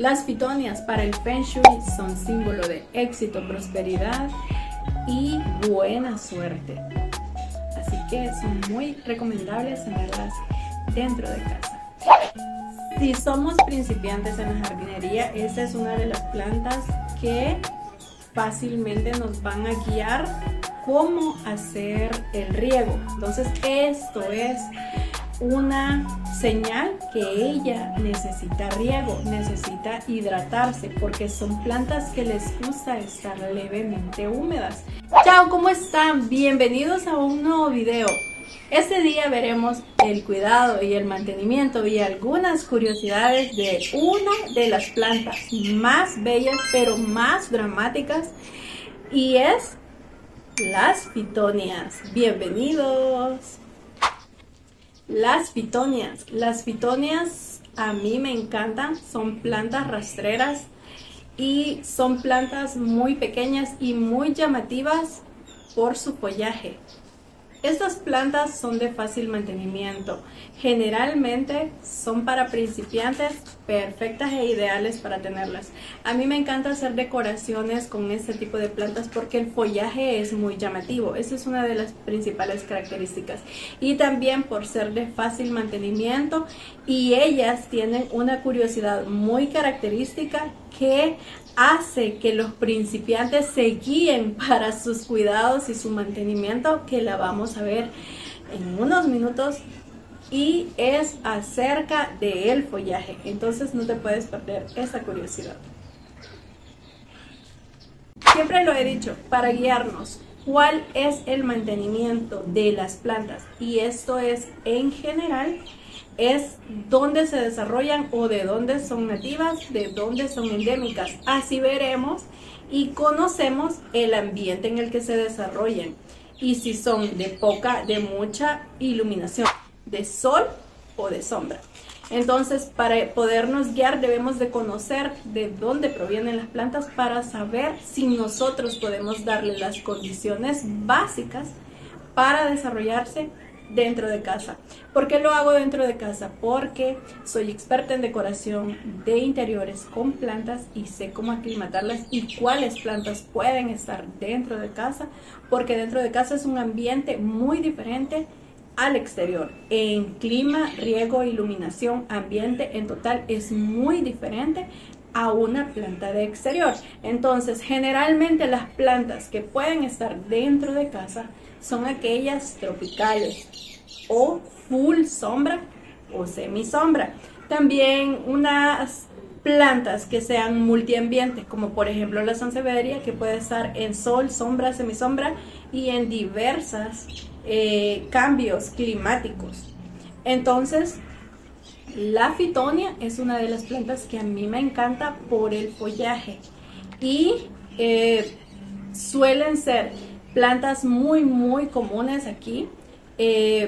Las pitonias para el Feng Shui son símbolo de éxito, prosperidad y buena suerte. Así que son muy recomendables tenerlas dentro de casa. Si somos principiantes en la jardinería, esta es una de las plantas que fácilmente nos van a guiar cómo hacer el riego. Entonces esto es una señal que ella necesita riego, necesita hidratarse, porque son plantas que les gusta estar levemente húmedas. Chao, ¿cómo están? Bienvenidos a un nuevo video. Este día veremos el cuidado y el mantenimiento y algunas curiosidades de una de las plantas más bellas pero más dramáticas, y es las pitonias. Bienvenidos. Las pitonias a mí me encantan, son plantas rastreras y son plantas muy pequeñas y muy llamativas por su follaje. Estas plantas son de fácil mantenimiento, generalmente son para principiantes, perfectas e ideales para tenerlas. A mí me encanta hacer decoraciones con este tipo de plantas porque el follaje es muy llamativo, esa es una de las principales características. Y también por ser de fácil mantenimiento, y ellas tienen una curiosidad muy característica que hace que los principiantes se guíen para sus cuidados y su mantenimiento, que la vamos a ver en unos minutos, y es acerca del follaje. Entonces no te puedes perder esta curiosidad. Siempre lo he dicho, para guiarnos cuál es el mantenimiento de las plantas, y esto es en general, es dónde se desarrollan o de dónde son nativas, de dónde son endémicas. Así veremos y conocemos el ambiente en el que se desarrollan y si son de poca, de mucha iluminación, de sol o de sombra. Entonces, para podernos guiar debemos de conocer de dónde provienen las plantas para saber si nosotros podemos darle las condiciones básicas para desarrollarse dentro de casa. ¿Por qué lo hago dentro de casa? Porque soy experta en decoración de interiores con plantas y sé cómo aclimatarlas y cuáles plantas pueden estar dentro de casa, porque dentro de casa es un ambiente muy diferente al exterior. En clima, riego, iluminación, ambiente en total es muy diferente a una planta de exterior. Entonces, generalmente las plantas que pueden estar dentro de casa son aquellas tropicales o full sombra o semisombra. También unas plantas que sean multiambiente, como por ejemplo la sansevieria, que puede estar en sol, sombra, semisombra y en diversas cambios climáticos. Entonces, la fitonia es una de las plantas que a mí me encanta por el follaje y suelen ser plantas muy comunes aquí,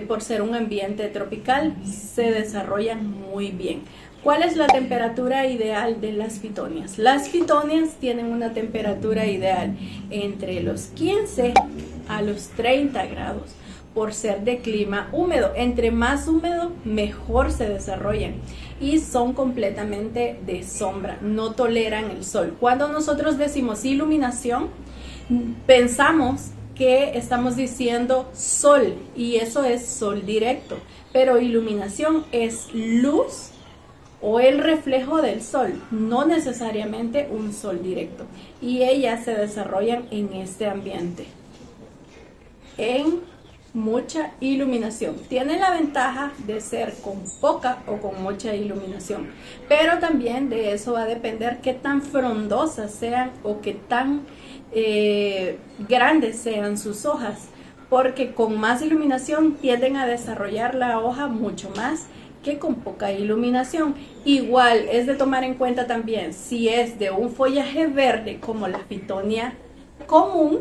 por ser un ambiente tropical, se desarrollan muy bien. ¿Cuál es la temperatura ideal de las pitonias? Las pitonias tienen una temperatura ideal entre los 15 a los 30 grados por ser de clima húmedo. Entre más húmedo, mejor se desarrollan y son completamente de sombra, no toleran el sol. Cuando nosotros decimos iluminación, pensamos que estamos diciendo sol, y eso es sol directo, pero iluminación es luz o el reflejo del sol, no necesariamente un sol directo, y ellas se desarrollan en este ambiente en mucha iluminación. Tienen la ventaja de ser con poca o con mucha iluminación, pero también de eso va a depender qué tan frondosas sean o qué tan grandes sean sus hojas, porque con más iluminación tienden a desarrollar la hoja mucho más que con poca iluminación. Igual es de tomar en cuenta también si es de un follaje verde como la fitonia común,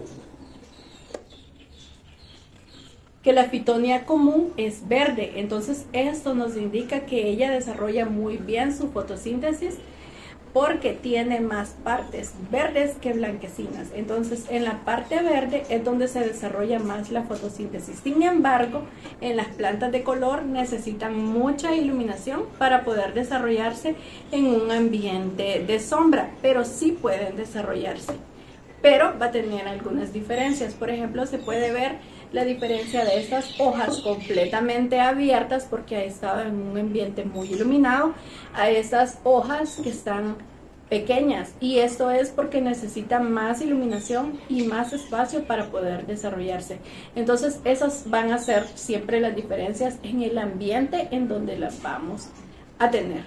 que la fitonia común es verde. Entonces esto nos indica que ella desarrolla muy bien su fotosíntesis porque tiene más partes verdes que blanquecinas. Entonces en la parte verde es donde se desarrolla más la fotosíntesis. Sin embargo, en las plantas de color necesitan mucha iluminación para poder desarrollarse en un ambiente de sombra, pero sí pueden desarrollarse. Pero va a tener algunas diferencias. Por ejemplo, se puede ver la diferencia de estas hojas completamente abiertas porque ha estado en un ambiente muy iluminado a estas hojas que están pequeñas, y esto es porque necesitan más iluminación y más espacio para poder desarrollarse. Entonces esas van a ser siempre las diferencias en el ambiente en donde las vamos a tener.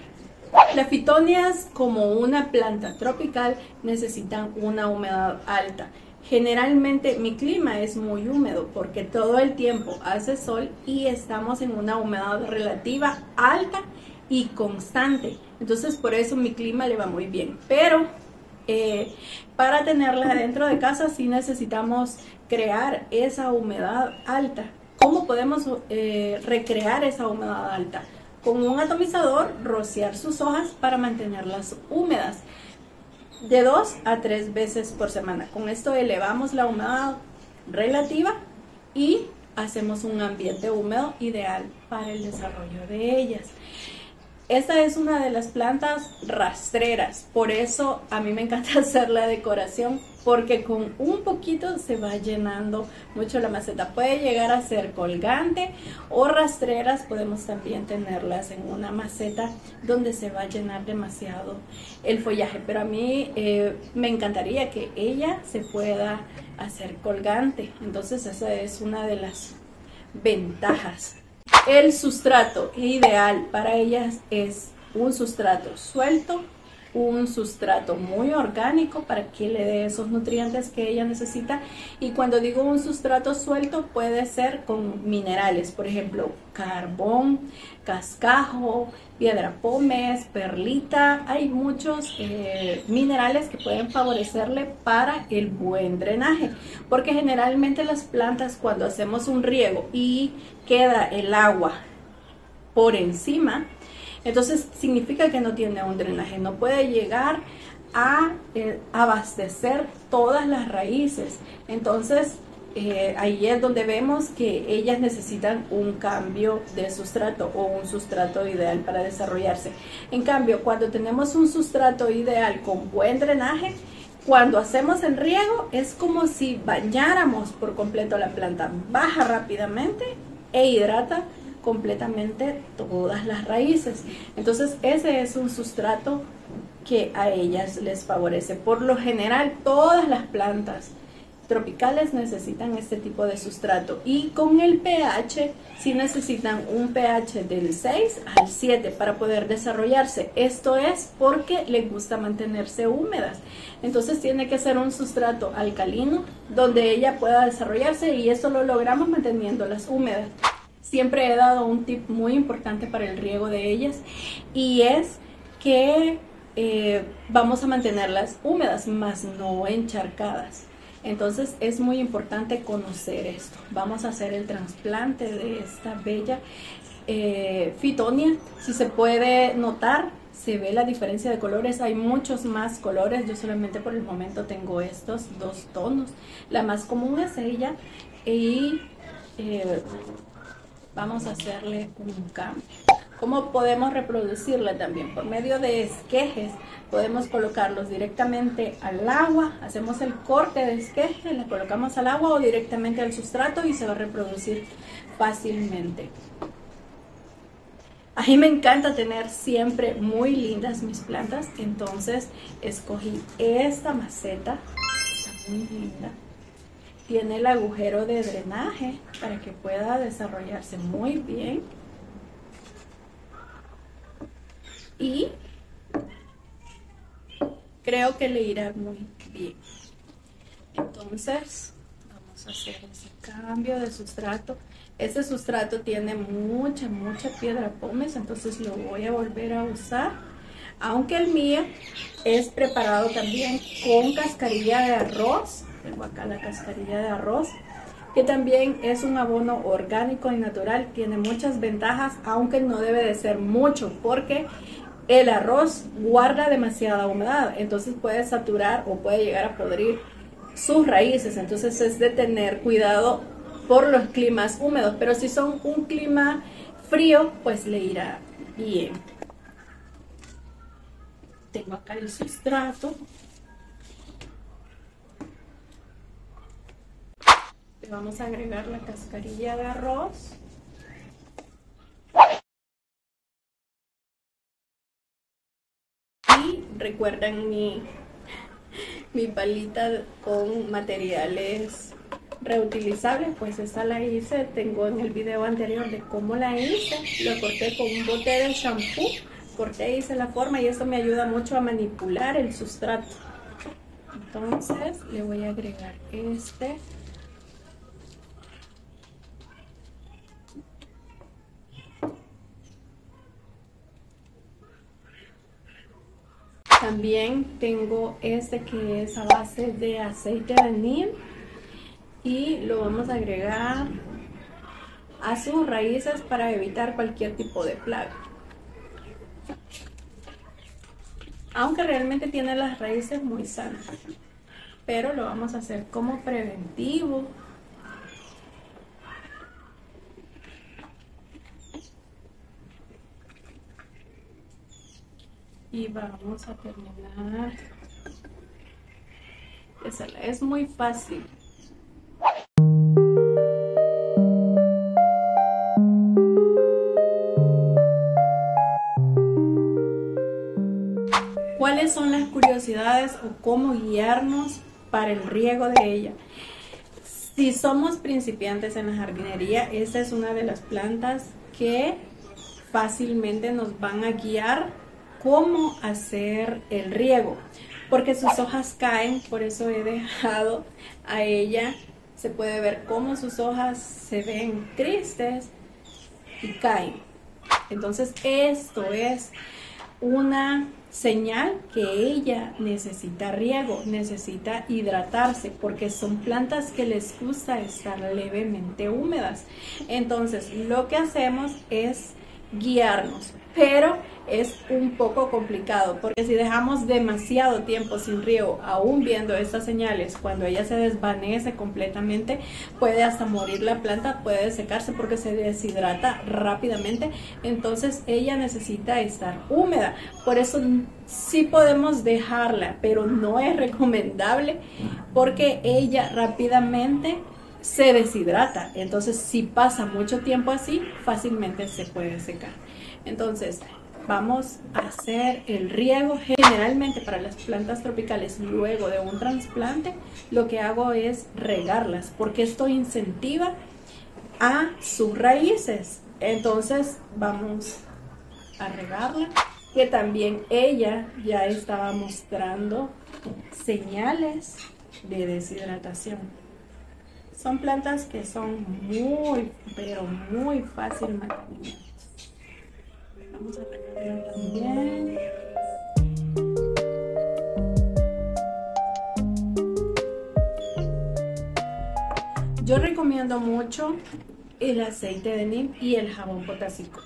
Las fitonias, como una planta tropical, necesitan una humedad alta. Generalmente mi clima es muy húmedo porque todo el tiempo hace sol y estamos en una humedad relativa alta y constante. Entonces por eso mi clima le va muy bien. Pero para tenerla dentro de casa sí necesitamos crear esa humedad alta. ¿Cómo podemos recrear esa humedad alta? Con un atomizador, rociar sus hojas para mantenerlas húmedas de 2 a 3 veces por semana. Con esto elevamos la humedad relativa y hacemos un ambiente húmedo ideal para el desarrollo de ellas. Esta es una de las plantas rastreras, por eso a mí me encanta hacer la decoración, porque con un poquito se va llenando mucho la maceta. Puede llegar a ser colgante o rastreras, podemos también tenerlas en una maceta donde se va a llenar demasiado el follaje, pero a mí me encantaría que ella se pueda hacer colgante. Entonces esa es una de las ventajas. El sustrato ideal para ellas es un sustrato suelto, un sustrato muy orgánico para que le dé esos nutrientes que ella necesita. Y cuando digo un sustrato suelto, puede ser con minerales, por ejemplo, carbón, cascajo, piedra pómez, perlita. Hay muchos minerales que pueden favorecerle para el buen drenaje, porque generalmente las plantas, cuando hacemos un riego y queda el agua por encima, entonces significa que no tiene un drenaje, no puede llegar a abastecer todas las raíces. Entonces ahí es donde vemos que ellas necesitan un cambio de sustrato o un sustrato ideal para desarrollarse. En cambio, cuando tenemos un sustrato ideal con buen drenaje, cuando hacemos el riego es como si bañáramos por completo la planta, baja rápidamente e hidrata completamente todas las raíces. Entonces ese es un sustrato que a ellas les favorece. Por lo general todas las plantas tropicales necesitan este tipo de sustrato, y con el pH sí necesitan un pH del 6 al 7 para poder desarrollarse. Esto es porque les gusta mantenerse húmedas. Entonces tiene que ser un sustrato alcalino donde ella pueda desarrollarse, y eso lo logramos manteniéndolas húmedas. Siempre he dado un tip muy importante para el riego de ellas, y es que vamos a mantenerlas húmedas, más no encharcadas. Entonces es muy importante conocer esto. Vamos a hacer el trasplante de esta bella fitonia. Si se puede notar, se ve la diferencia de colores. Hay muchos más colores. Yo solamente por el momento tengo estos dos tonos. La más común es ella, y vamos a hacerle un cambio. ¿Cómo podemos reproducirla también? Por medio de esquejes. Podemos colocarlos directamente al agua, hacemos el corte de esqueje, le colocamos al agua o directamente al sustrato y se va a reproducir fácilmente. A mí me encanta tener siempre muy lindas mis plantas, entonces escogí esta maceta, está muy linda. Tiene el agujero de drenaje para que pueda desarrollarse muy bien. Y creo que le irá muy bien. Entonces vamos a hacer ese cambio de sustrato. Este sustrato tiene mucha piedra pómez, entonces lo voy a volver a usar, aunque el mío es preparado también con cascarilla de arroz. Tengo acá la cascarilla de arroz, que también es un abono orgánico y natural. Tiene muchas ventajas, aunque no debe de ser mucho, porque el arroz guarda demasiada humedad, entonces puede saturar o puede llegar a podrir sus raíces. Entonces es de tener cuidado por los climas húmedos, pero si son un clima frío, pues le irá bien. Tengo acá el sustrato. Le vamos a agregar la cascarilla de arroz. Y recuerden mi palita con materiales reutilizables, pues esta la hice, tengo en el video anterior de cómo la hice, lo corté con un bote de shampoo, corté, hice la forma y esto me ayuda mucho a manipular el sustrato. Entonces le voy a agregar este. También tengo este que es a base de aceite de neem y lo vamos a agregar a sus raíces para evitar cualquier tipo de plaga. Aunque realmente tiene las raíces muy sanas, pero lo vamos a hacer como preventivo. Y vamos a terminar. Es muy fácil. ¿Cuáles son las curiosidades o cómo guiarnos para el riego de ella? Si somos principiantes en la jardinería, esta es una de las plantas que fácilmente nos van a guiar cómo hacer el riego, porque sus hojas caen, por eso he dejado a ella. Se puede ver cómo sus hojas se ven tristes y caen. Entonces esto es una señal que ella necesita riego, necesita hidratarse, porque son plantas que les gusta estar levemente húmedas. Entonces lo que hacemos es guiarnos, pero es un poco complicado, porque si dejamos demasiado tiempo sin riego, aún viendo estas señales, cuando ella se desvanece completamente, puede hasta morir la planta, puede secarse porque se deshidrata rápidamente. Entonces ella necesita estar húmeda, por eso sí podemos dejarla, pero no es recomendable porque ella rápidamente se deshidrata. Entonces si pasa mucho tiempo así, fácilmente se puede secar. Entonces vamos a hacer el riego. Generalmente para las plantas tropicales, luego de un trasplante, lo que hago es regarlas, porque esto incentiva a sus raíces. Entonces vamos a regarla, que también ella ya estaba mostrando señales de deshidratación. Son plantas que son muy, pero muy fácil mantenimiento. Vamos a regarla también. Yo recomiendo mucho el aceite de neem y el jabón potásico.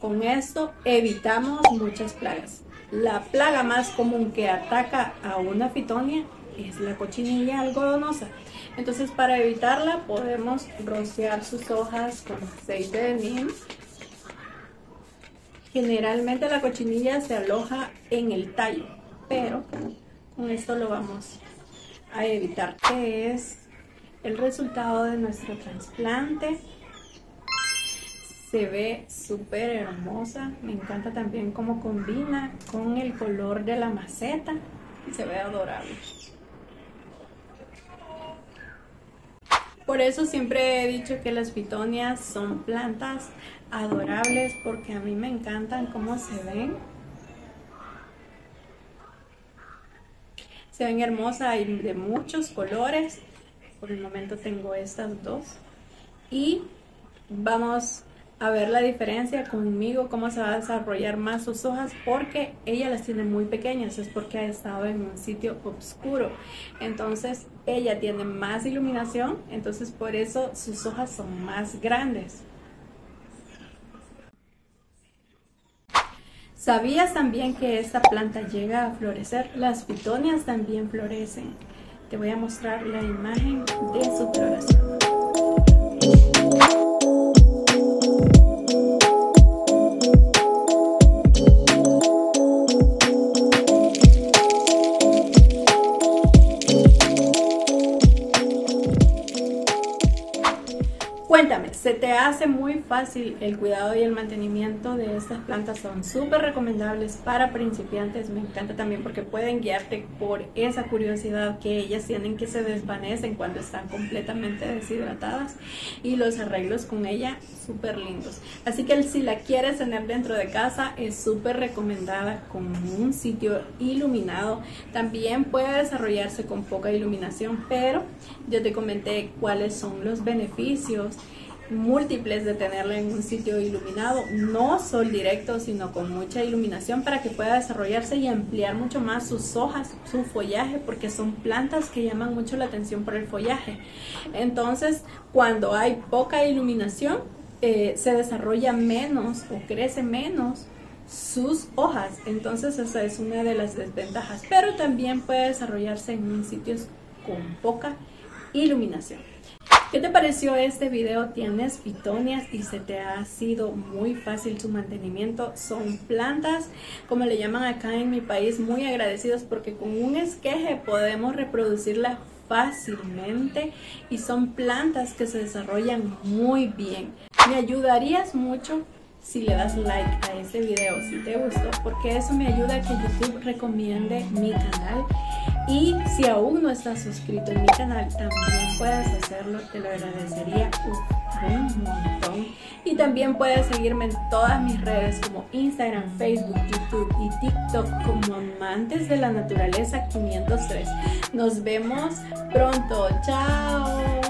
Con esto evitamos muchas plagas. La plaga más común que ataca a una fitonia es la cochinilla algodonosa. Entonces, para evitarla podemos rociar sus hojas con aceite de neem. Generalmente la cochinilla se aloja en el tallo, pero con esto lo vamos a evitar. Este es el resultado de nuestro trasplante. Se ve súper hermosa. Me encanta también cómo combina con el color de la maceta. Se ve adorable. Por eso siempre he dicho que las pitonias son plantas adorables, porque a mí me encantan cómo se ven. Se ven hermosas y de muchos colores. Por el momento tengo estas dos. Y vamos a ver la diferencia conmigo, cómo se va a desarrollar más sus hojas, porque ella las tiene muy pequeñas, es porque ha estado en un sitio oscuro. Entonces ella tiene más iluminación, entonces por eso sus hojas son más grandes. ¿Sabías también que esta planta llega a florecer? Las pitonias también florecen. Te voy a mostrar la imagen de su floración. Cuéntame, ¿se te hace muy fácil el cuidado y el mantenimiento de estas plantas? Son súper recomendables para principiantes. Me encanta también porque pueden guiarte por esa curiosidad que ellas tienen, que se desvanecen cuando están completamente deshidratadas, y los arreglos con ella súper lindos. Así que si la quieres tener dentro de casa, es súper recomendada con un sitio iluminado. También puede desarrollarse con poca iluminación, pero yo te comenté cuáles son los beneficios múltiples de tenerla en un sitio iluminado, no sol directo, sino con mucha iluminación, para que pueda desarrollarse y ampliar mucho más sus hojas, su follaje, porque son plantas que llaman mucho la atención por el follaje. Entonces, cuando hay poca iluminación, se desarrolla menos o crece menos sus hojas. Entonces esa es una de las desventajas, pero también puede desarrollarse en sitios con poca iluminación. ¿Qué te pareció este video? ¿Tienes pitonias y se te ha sido muy fácil su mantenimiento? Son plantas, como le llaman acá en mi país, muy agradecidas, porque con un esqueje podemos reproducirlas fácilmente y son plantas que se desarrollan muy bien. Me ayudarías mucho si le das like a este video si te gustó, porque eso me ayuda a que YouTube recomiende mi canal. Y si aún no estás suscrito en mi canal, también puedes hacerlo, te lo agradecería un montón. Y también puedes seguirme en todas mis redes como Instagram, Facebook, YouTube y TikTok como Amantes de la Naturaleza 503. Nos vemos pronto, chao.